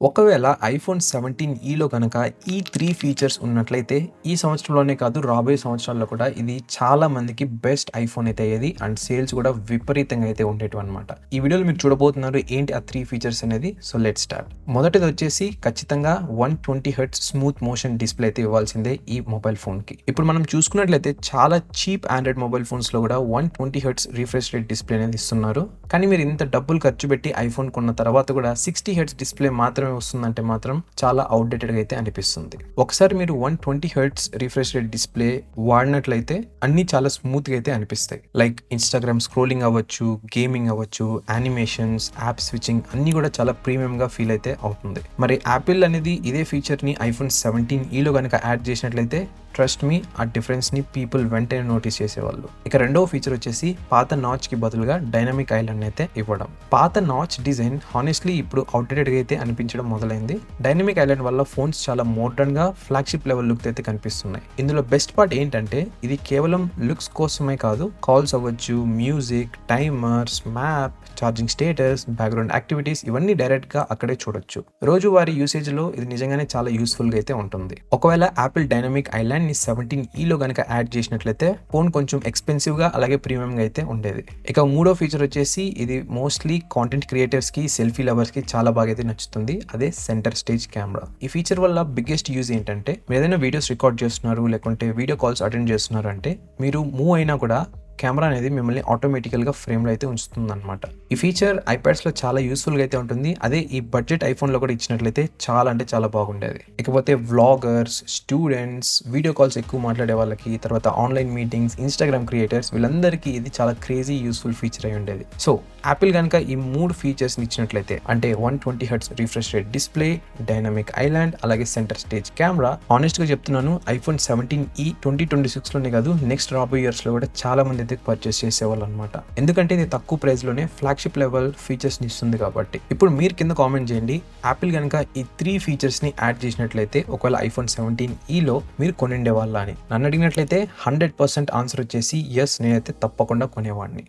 ఒకవేళ ఐఫోన్ 17లో గనక ఈ 3 ఫీచర్స్ ఉన్నట్లయితే, ఈ సంవత్సరంలోనే కాదు రాబోయే సంవత్సరాల్లో కూడా ఇది చాలా మందికి బెస్ట్ ఐఫోన్ అయితే అయ్యేది. అండ్ సేల్స్ కూడా విపరీతంగా అయితే ఉండేటివన్నమాట. ఈ వీడియోలో మీరు చూడబోతున్నారు ఏంటి ఆ 3 ఫీచర్స్ అనేది. So let's start. మొదటిది వచ్చేసి ఖచ్చితంగా 120 హెర్ట్జ్ స్మూత్ మోషన్ డిస్ప్లే అయితే ఇవ్వాల్సిందే ఈ మొబైల్ ఫోన్‌కి. ఇప్పుడు మనం చూసుకున్నట్లయితే చాలా చీప్ ఆండ్రాయిడ్ మొబైల్ ఫోన్స్‌లో కూడా 120 హెర్ట్జ్ రిఫ్రెష్ రేట్ డిస్ప్లే అనేది ఇస్తున్నారు. కానీ మీరు ఇంత డబ్బులు ఖర్చు పెట్టి ఐఫోన్ కొన్న తర్వాత కూడా 60 హెర్ట్జ్ డిస్ప్లే మాత్రమే వస్తుందంటే మాత్రం చాలా అవుట్‌డేటెడ్‌గా అయితే అనిపిస్తుంది. ఒకసారి మీరు 120 హెర్ట్జ్ రిఫ్రెష్ రేట్ డిస్ప్లే వాడినట్లయితే అన్నీ చాలా స్మూత్‌గా అయితే అనిపిస్తాయి. లైక్ ఇన్‌స్టాగ్రామ్ స్క్రోలింగ్ అవ్వచ్చు, గేమింగ్ అవ్వచ్చు, యానిమేషన్స్, యాప్ స్విచింగ్ అన్నీ కూడా చాలా ప్రీమియంగా ఫీల్ అయితే అవుతుంది. మరి యాపిల్ అనేది ఇదే ఫీచర్‌ని ఐఫోన్ 17లో గనక యాడ్ చేసినట్లయితే ట్రస్ట్ మీ ఆ డిఫరెన్స్‌ని పీపుల్ వెంటనే నోటీస్ చేసేవాళ్ళు. ఇక రెండవ ఫీచర్ వచ్చేసి పాత నాచ్‌కి బదులుగా డైనమిక్ ఐలాండ్ అయితే ఇవ్వడం. పాత నాచ్ డిజైన్ హానెస్ట్‌లీ ఇప్పుడు అవుట్‌డేటెడ్‌గా అయితే అనిపించడం మొదలైంది. డైనమిక్ ఐలాండ్ వల్ల ఫోన్స్ చాలా మోడర్న్‌గా ఫ్లాగ్‌షిప్ లెవెల్ లుక్ అయితే కనిపిస్తున్నాయి. ఇందులో బెస్ట్ పార్ట్ ఏంటంటే ఇది కేవలం లుక్స్ కోసమే కాదు, కాల్స్ అవ్వచ్చు, music, timers, map, charging status, background activities ఇవన్నీ డైరెక్ట్‌గా అక్కడే చూడొచ్చు. రోజువారీ యూసేజ్‌లో ఇది నిజంగానే చాలా యూస్‌ఫుల్‌గా అయితే ఉంటుంది. ఒకవేళ యాపిల్ డైనమిక్ ఐలాండ్ 17లో గనక యాడ్ చేసినట్లయితే ఫోన్ కొంచెం ఎక్స్పెన్సివ్‌గా అలాగే ప్రీమియంగా అయితే ఉండేది. ఇక మూడో ఫీచర్ వచ్చేసి ఇది మోస్ట్లీ కాంటెంట్ క్రియేటర్స్‌కి, సెల్ఫీ లవర్స్‌కి చాలా బాగా అయితే నచ్చుతుంది. అదే సెంటర్ స్టేజ్ కెమెరా. ఈ ఫీచర్ వల్ల బిగ్గెస్ట్ యూజ్ ఏంటంటే మీరు ఏదైనా వీడియోస్ రికార్డ్ చేస్తున్నారు, లేకుంటే వీడియో కాల్స్ అటెండ్ చేస్తున్నారు అంటే మీరు మూవ్ అయినా కూడా కెమెరా అనేది మిమ్మల్ని ఆటోమేటికల్‌గా ఫ్రేమ్‌లో అయితే ఉంచుతుందన్నమాట. ఈ ఫీచర్ ఐప్యాడ్స్‌లో చాలా యూస్‌ఫుల్‌గా అయితే ఉంటుంది. అదే ఈ బడ్జెట్ ఐఫోన్‌లో కూడా ఇచ్చినట్లయితే చాలా అంటే చాలా బాగుండేది. ఇకపోతే వ్లాగర్స్, స్టూడెంట్స్, వీడియో కాల్స్ ఎక్కువ మాట్లాడే వాళ్ళకి, తర్వాత ఆన్‌లైన్ మీటింగ్స్, ఇన్‌స్టాగ్రామ్ క్రియేటర్స్ వీళ్ళందరికీ ఇది చాలా క్రేజీ యూస్‌ఫుల్ ఫీచర్ అయి ఉండేది. సో యాపిల్ గనక ఈ 3 ఫీచర్స్‌ని ఇచ్చినట్లయితే అంటే 120 hertz refresh rate display, dynamic island అలాగే సెంటర్ స్టేజ్ కెమెరా, హానెస్ట్‌గా చెప్తున్నాను ఐఫోన్ 17 2026లోనే కాదు నెక్స్ట్ రాబోయే ఇయర్స్‌లో కూడా చాలా మంది అయితే పర్చేస్ చేసేవాళ్ళు అనమాట. ఎందుకంటే ఇది తక్కువ ప్రైస్‌లోనే ఫ్లాగ్‌షిప్ లెవెల్ ఫీచర్స్‌ని ఇస్తుంది కాబట్టి. ఇప్పుడు మీరు కింద కామెంట్ చేయండి. యాపిల్ గనక ఈ 3 ఫీచర్స్‌ని యాడ్ చేసినట్లయితే ఒకవేళ ఐఫోన్ 17లో మీరు కొనుండేవాళ్ళా అని. నన్ను అడిగినట్లయితే 100% ఆన్సర్ వచ్చేసి యెస్, నేనైతే తప్పకుండా కొనేవాడిని.